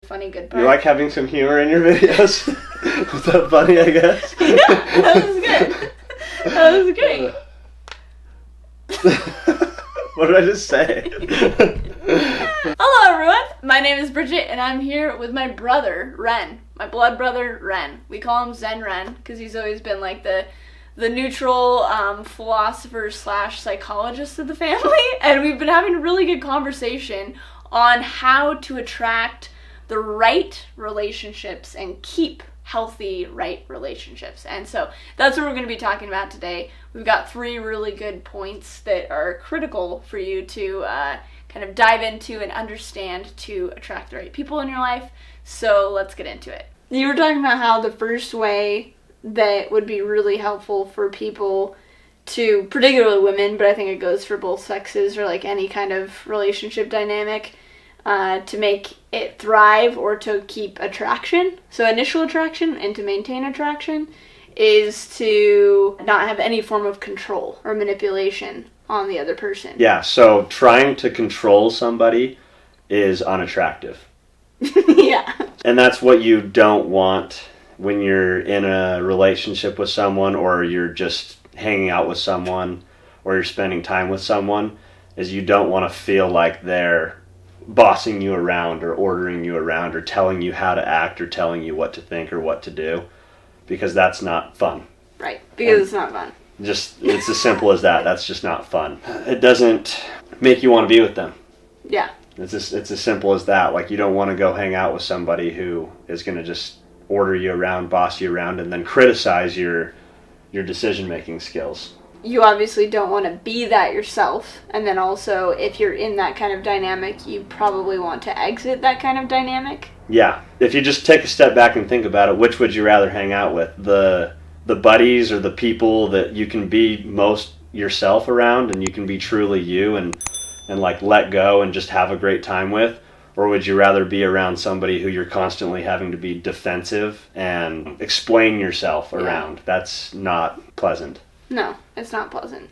funny good part. You like having some humor in your videos? Was that funny, I guess? Yeah, that was good. That was great. What did I just say? Hello everyone, my name is Bridget and I'm here with my brother, Ren. My blood brother, Ren. We call him Zen Ren because he's always been like the neutral philosopher / psychologist of the family, and we've been having a really good conversation on how to attract the right relationships and keep healthy right relationships. And so that's what we're going to be talking about today. We've got 3 really good points that are critical for you to kind of dive into and understand to attract the right people in your life. So let's get into it. You were talking about how the first way that would be really helpful for people to, particularly women, but I think it goes for both sexes or like any kind of relationship dynamic, to make it thrive or to keep attraction, so initial attraction, and to maintain attraction, is to not have any form of control or manipulation on the other person. Yeah, so trying to control somebody is unattractive. Yeah. And that's what you don't want when you're in a relationship with someone, or you're just hanging out with someone, or you're spending time with someone, is you don't want to feel like they're bossing you around or ordering you around or telling you how to act or telling you what to think or what to do, because that's not fun. Right, because it's not fun. It's as simple as that. That's just not fun. It doesn't make you want to be with them. Yeah. It's as simple as that. Like, you don't want to go hang out with somebody who is going to just order you around, boss you around, and then criticize your decision-making skills. You obviously don't want to be that yourself, and then also if you're in that kind of dynamic, you probably want to exit that kind of dynamic. Yeah. If you just take a step back and think about it, which would you rather hang out with? The buddies or the people that you can be most yourself around and you can be truly you and like let go and just have a great time with? Or would you rather be around somebody who you're constantly having to be defensive and explain yourself around? Yeah. That's not pleasant. No, it's not pleasant.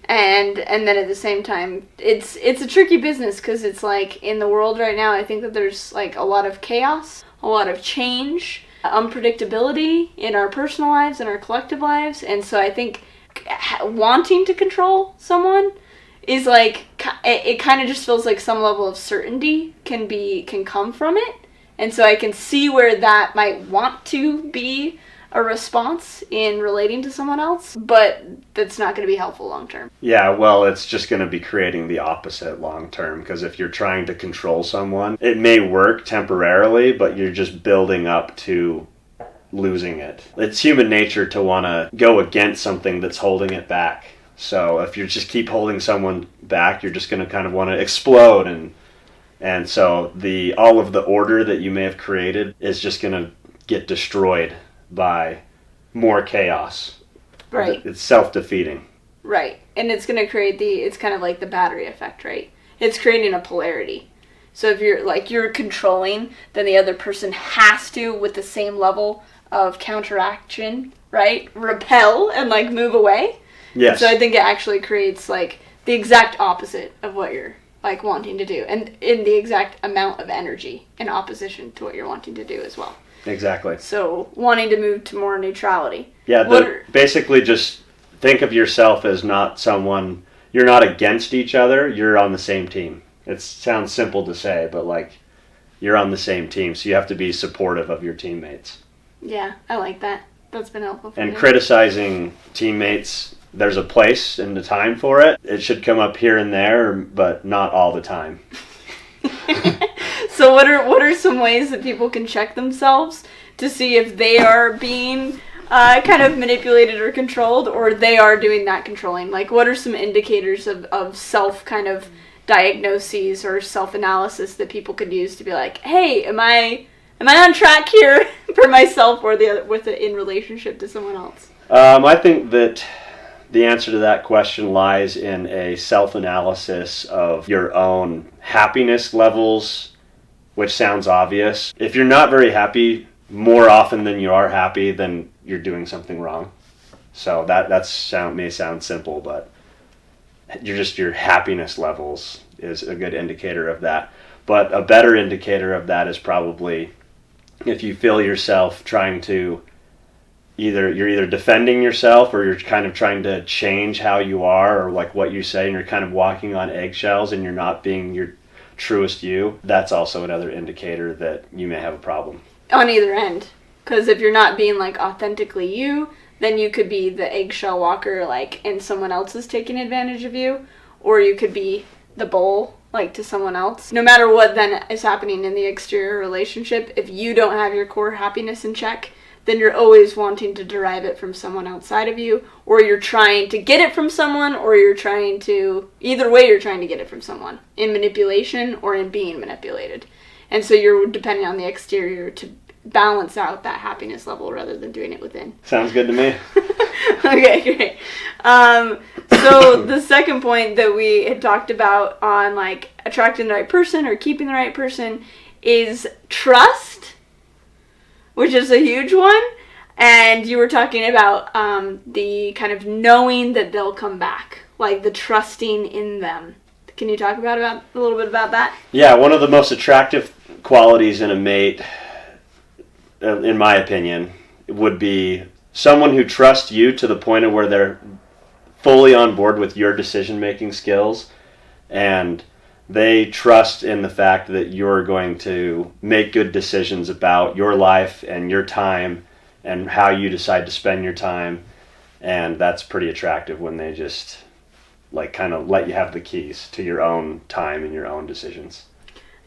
And then at the same time, it's a tricky business because it's like in the world right now, I think that there's like a lot of chaos, a lot of change, unpredictability in our personal lives and our collective lives. And so I think wanting to control someone is like, it kind of just feels like some level of certainty can come from it. And so I can see where that might want to be a response in relating to someone else, but that's not going to be helpful long term. Yeah, well, it's just going to be creating the opposite long term, because if you're trying to control someone, it may work temporarily, but you're just building up to losing it. It's human nature to want to go against something that's holding it back. So if you just keep holding someone back, you're just going to kind of want to explode, and so all of the order that you may have created is just going to get destroyed by more chaos. Right. It's self-defeating. Right. And it's going to create it's kind of like the battery effect, right? It's creating a polarity. So if you're controlling, then the other person has to, with the same level of counteraction, right? Repel and like move away. Yes. And so I think it actually creates like the exact opposite of what you're like wanting to do, and in the exact amount of energy in opposition to what you're wanting to do as well. Exactly. So wanting to move to more neutrality. Yeah, basically just think of yourself as not someone, you're not against each other, you're on the same team. It sounds simple to say, but like, you're on the same team, so you have to be supportive of your teammates. Yeah, I like that. That's been helpful for me. And criticizing teammates, there's a place and a time for it. It should come up here and there, but not all the time. So what are some ways that people can check themselves to see if they are being kind of manipulated or controlled, or they are doing that controlling? Like, what are some indicators of self kind of diagnoses or self-analysis that people could use to be like, hey, am I on track here for myself or in relationship to someone else? I think that the answer to that question lies in a self-analysis of your own happiness levels, which sounds obvious. If you're not very happy more often than you are happy, then you're doing something wrong. So that may sound simple, but your happiness levels is a good indicator of that. But a better indicator of that is probably if you feel yourself trying to you're either defending yourself or you're kind of trying to change how you are or like what you say, and you're kind of walking on eggshells and you're not being your truest you. That's also another indicator that you may have a problem. On either end. Because if you're not being like authentically you, then you could be the eggshell walker, like, and someone else is taking advantage of you. Or you could be the bull, like, to someone else. No matter what then is happening in the exterior relationship, if you don't have your core happiness in check, then you're always wanting to derive it from someone outside of you, or you're trying to get it from someone, or you're trying to, either way you're trying to get it from someone, in manipulation or in being manipulated. And so you're depending on the exterior to balance out that happiness level rather than doing it within. Sounds good to me. Okay, great. So the second point that we had talked about on like attracting the right person or keeping the right person is trust, which is a huge one. And you were talking about the kind of knowing that they'll come back, like the trusting in them. Can you talk about a little bit about that? Yeah, one of the most attractive qualities in a mate, in my opinion, would be someone who trusts you to the point of where they're fully on board with your decision-making skills, and they trust in the fact that you're going to make good decisions about your life and your time and how you decide to spend your time. And that's pretty attractive when they just like kind of let you have the keys to your own time and your own decisions.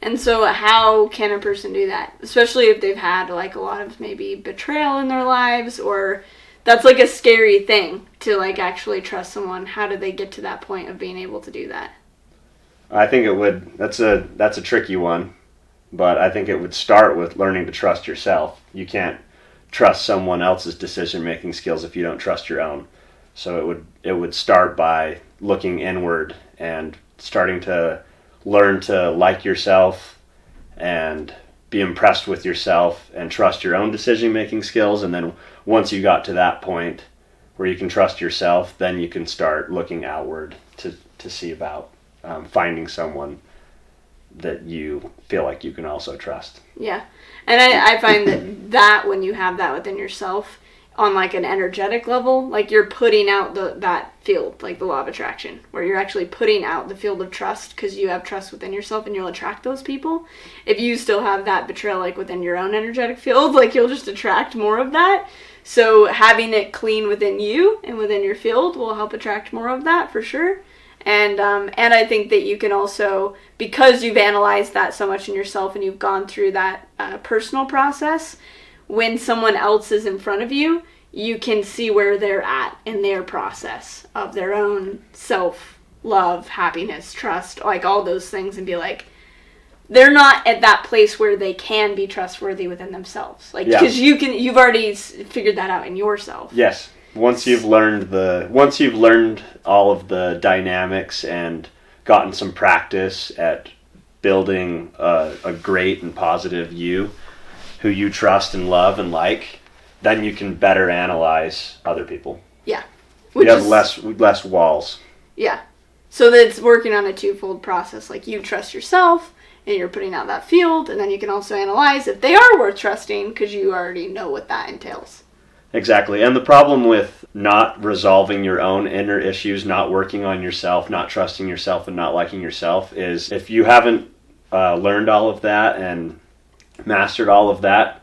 And so how can a person do that? Especially if they've had like a lot of maybe betrayal in their lives, or that's like a scary thing to like actually trust someone. How do they get to that point of being able to do that? I think it would, that's a tricky one, but I think it would start with learning to trust yourself. You can't trust someone else's decision-making skills if you don't trust your own. So it would start by looking inward and starting to learn to like yourself and be impressed with yourself and trust your own decision-making skills. And then once you got to that point where you can trust yourself, then you can start looking outward to see about finding someone that you feel like you can also trust. Yeah. And I find that when you have that within yourself on like an energetic level, like you're putting out that field, like the law of attraction, where you're actually putting out the field of trust because you have trust within yourself and you'll attract those people. If you still have that betrayal like within your own energetic field, like you'll just attract more of that. So having it clean within you and within your field will help attract more of that for sure. And I think that you can also, because you've analyzed that so much in yourself and you've gone through that personal process, when someone else is in front of you, you can see where they're at in their process of their own self-love, happiness, trust, like all those things, and be like, they're not at that place where they can be trustworthy within themselves. Like, because you've already figured that out in yourself. Yes. Once you've learned all of the dynamics and gotten some practice at building a great and positive you, who you trust and love and like, then you can better analyze other people. Yeah. You have less walls. Yeah. So that's working on a twofold process. Like you trust yourself and you're putting out that field, and then you can also analyze if they are worth trusting because you already know what that entails. Exactly. And the problem with not resolving your own inner issues, not working on yourself, not trusting yourself, and not liking yourself is if you haven't learned all of that and mastered all of that,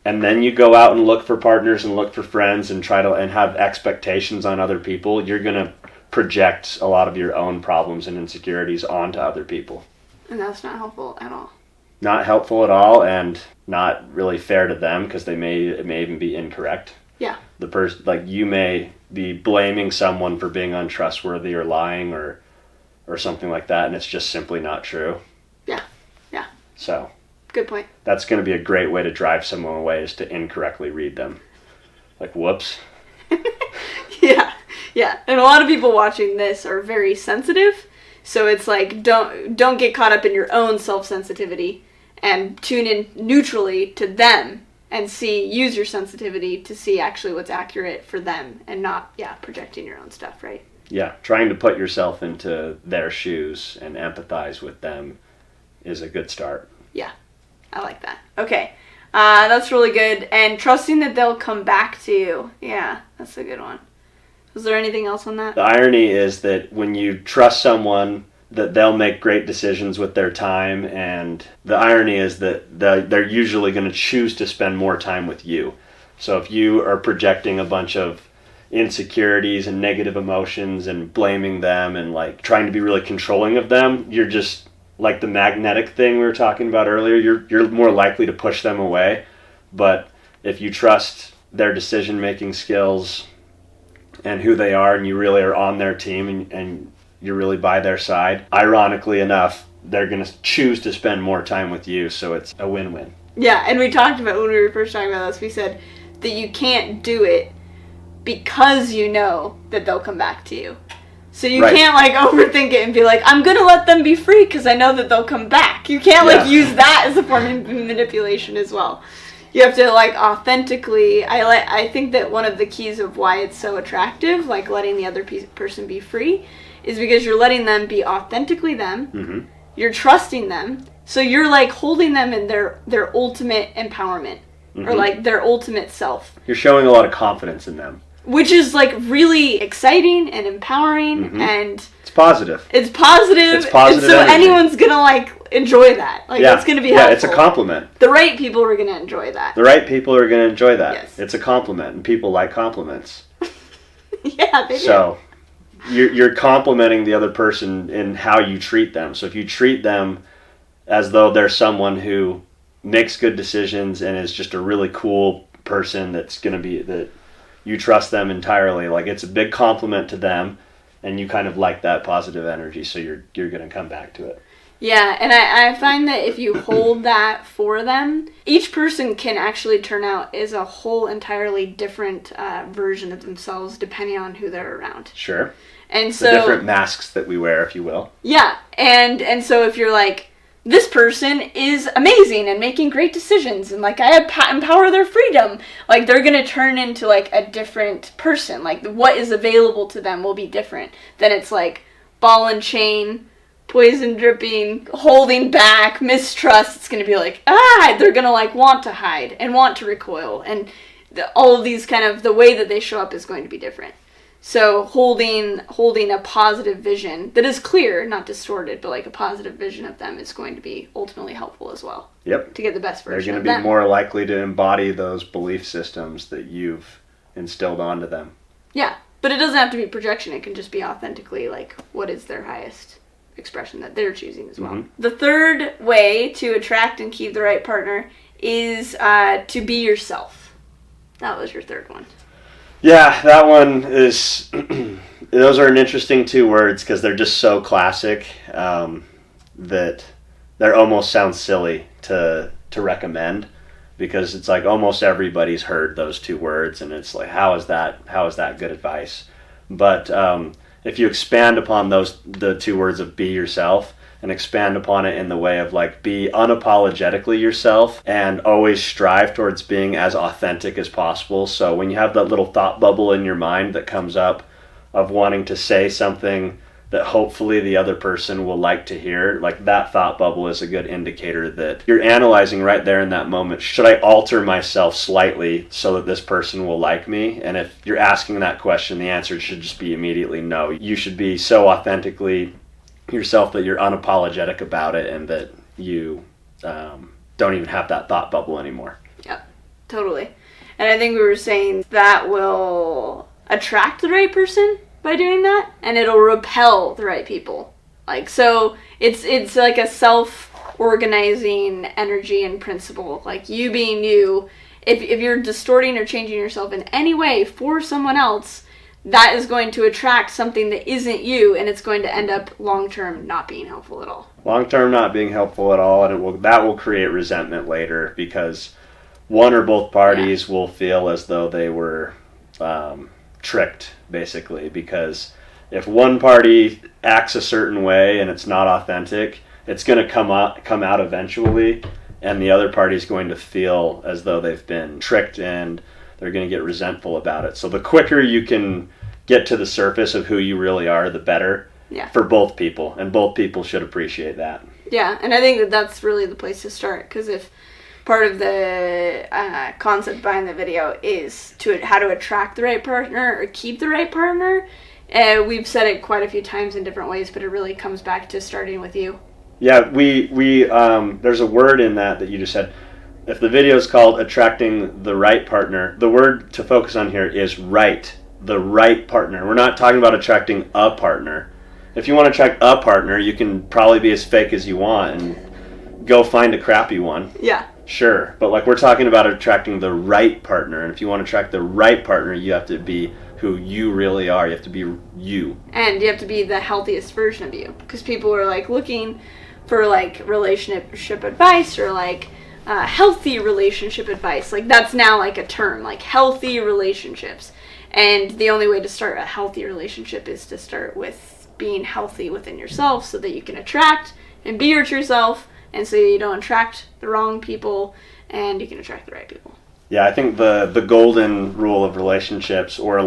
and then you go out and look for partners and look for friends and try to and have expectations on other people, you're going to project a lot of your own problems and insecurities onto other people. And that's not helpful at all. Not helpful at all, and not really fair to them because it may even be incorrect. Yeah. The person, like, you may be blaming someone for being untrustworthy or lying or something like that, and it's just simply not true. Yeah. Yeah. So. Good point. That's going to be a great way to drive someone away, is to incorrectly read them. Like, whoops. Yeah. Yeah. And a lot of people watching this are very sensitive. So it's like, don't get caught up in your own self-sensitivity and tune in neutrally to them and use your sensitivity to see actually what's accurate for them and not, projecting your own stuff, right? Yeah. Trying to put yourself into their shoes and empathize with them is a good start. Yeah, I like that. Okay, that's really good. And trusting that they'll come back to you. Yeah, that's a good one. Was there anything else on that? The irony is that when you trust someone, that they'll make great decisions with their time, and the irony is that they're usually going to choose to spend more time with you. So if you are projecting a bunch of insecurities and negative emotions and blaming them and like trying to be really controlling of them, you're just like the magnetic thing we were talking about earlier, you're more likely to push them away. But if you trust their decision making skills and who they are, and you really are on their team, and you're really by their side, ironically enough, they're going to choose to spend more time with you, so it's a win-win. Yeah, and we talked about, when we were first talking about this, we said that you can't do it because you know that they'll come back to you. So you can't, like, overthink it and be like, I'm going to let them be free because I know that they'll come back. You can't, like, use that as a form of manipulation as well. You have to, like, authentically, I think that one of the keys of why it's so attractive, like, letting the other person be free, is because you're letting them be authentically them. Mm-hmm. You're trusting them. So you're, like, holding them in their ultimate empowerment. Mm-hmm. Or, like, their ultimate self. You're showing a lot of confidence in them. Which is, like, really exciting and empowering. Mm-hmm. And it's positive. It's positive. It's positive and so energy. Anyone's gonna, like, enjoy that. Like, it's gonna be helpful. Yeah, it's a compliment. The right people are gonna enjoy that. The right people are gonna enjoy that. Yes. It's a compliment, and people like compliments. Yeah, they do. So you're complimenting the other person in how you treat them. So if you treat them as though they're someone who makes good decisions and is just a really cool person that's going to be, that you trust them entirely, like, it's a big compliment to them, and you kind of like that positive energy, so you're going to come back to it. Yeah, and I find that if you hold that for them, each person can actually turn out as a whole entirely different version of themselves depending on who they're around. Sure. And so the different masks that we wear, if you will. Yeah, and so if you're like, this person is amazing and making great decisions, and, like, I empower their freedom, like, they're going to turn into, like, a different person. Like, what is available to them will be different. Then it's like ball and chain, poison dripping, holding back, mistrust. It's going to be like, they're going to, like, want to hide and want to recoil. And all of these kind of, the way that they show up is going to be different. So holding a positive vision that is clear, not distorted, but, like, a positive vision of them is going to be ultimately helpful as well. Yep. To get the best version of them. They're going to be more likely to embody those belief systems that you've instilled onto them. Yeah, but it doesn't have to be projection. It can just be authentically, like, what is their highest expression that they're choosing as well. Mm-hmm. The third way to attract and keep the right partner is to be yourself. That was your third one. Yeah, that one is, those are an interesting two words because they're just so classic that they almost sound silly to recommend, because it's like almost everybody's heard those two words, and it's like, how is that good advice? But if you expand upon the two words of be yourself, and expand upon it in the way of, like, be unapologetically yourself and always strive towards being as authentic as possible. So when you have that little thought bubble in your mind that comes up of wanting to say something that hopefully the other person will like to hear, like, that thought bubble is a good indicator that you're analyzing right there in that moment, should I alter myself slightly so that this person will like me? And if you're asking that question, the answer should just be immediately no. You should be so authentically yourself that you're unapologetic about it, and that you don't even have that thought bubble anymore. Yep, totally. And I think we were saying that will attract the right person by doing that, and it'll repel the right people. Like, so it's like a self-organizing energy and principle. Like, you being you, if you're distorting or changing yourself in any way for someone else, that is going to attract something that isn't you, and it's going to end up long-term not being helpful at all. Long-term not being helpful at all, and that will create resentment later, because one or both parties will feel as though they were tricked, basically, because if one party acts a certain way and it's not authentic, it's going to come out eventually, and the other party's going to feel as though they've been tricked, and they're going to get resentful about it. So the quicker you can get to the surface of who you really are, the better for both people. And both people should appreciate that. Yeah, and I think that that's really the place to start, because if part of the concept behind the video is how to attract the right partner or keep the right partner, we've said it quite a few times in different ways, but it really comes back to starting with you. Yeah, we there's a word in that you just said. If the video is called Attracting the Right Partner, the word to focus on here is right. The right partner. We're not talking about attracting a partner. If you want to attract a partner, you can probably be as fake as you want and go find a crappy one. Yeah. Sure. But we're talking about attracting the right partner. And if you want to attract the right partner, you have to be who you really are. You have to be you. And you have to be the healthiest version of you. Because people are looking for relationship advice or healthy relationship advice. That's now a term, healthy relationships. And the only way to start a healthy relationship is to start with being healthy within yourself, so that you can attract and be your true self, and so you don't attract the wrong people and you can attract the right people. Yeah, I think the golden rule of relationships, or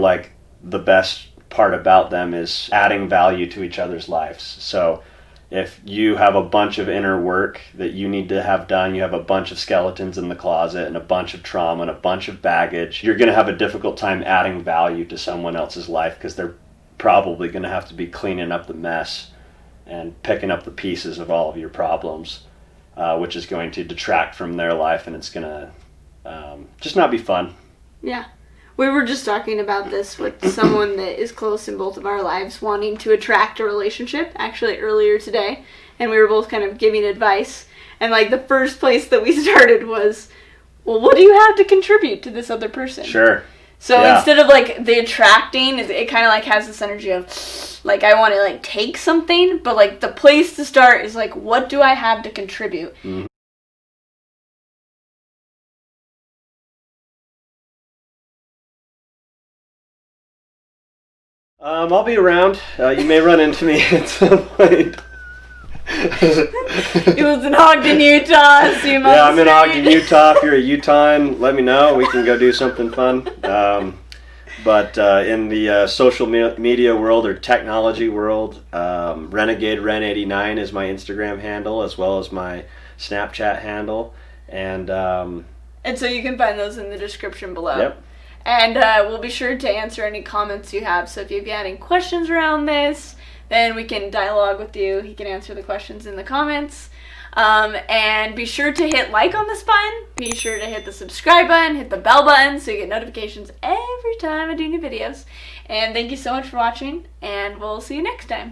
the best part about them, is adding value to each other's lives. So if you have a bunch of inner work that you need to have done, you have a bunch of skeletons in the closet and a bunch of trauma and a bunch of baggage, you're going to have a difficult time adding value to someone else's life, because they're probably going to have to be cleaning up the mess and picking up the pieces of all of your problems, which is going to detract from their life, and it's going to just not be fun. Yeah. We were just talking about this with someone that is close in both of our lives, wanting to attract a relationship, actually earlier today, and we were both kind of giving advice, and the first place that we started was, well, what do you have to contribute to this other person? Sure. So instead of the attracting, it kind of has this energy of I want to take something, but the place to start is what do I have to contribute? Mm-hmm. I'll be around. You may run into me at some point. He was in Ogden, Utah. Yeah, I'm in Ogden, Utah. If you're a Utahan, let me know. We can go do something fun. But in the social media world or technology world, Renegade Ren89 is my Instagram handle, as well as my Snapchat handle. And so you can find those in the description below. Yep. And we'll be sure to answer any comments you have. So if you have any questions around this, then we can dialogue with you. He can answer the questions in the comments. And be sure to hit like on this button. Be sure to hit the subscribe button, hit the bell button, so you get notifications every time I do new videos. And thank you so much for watching, and we'll see you next time.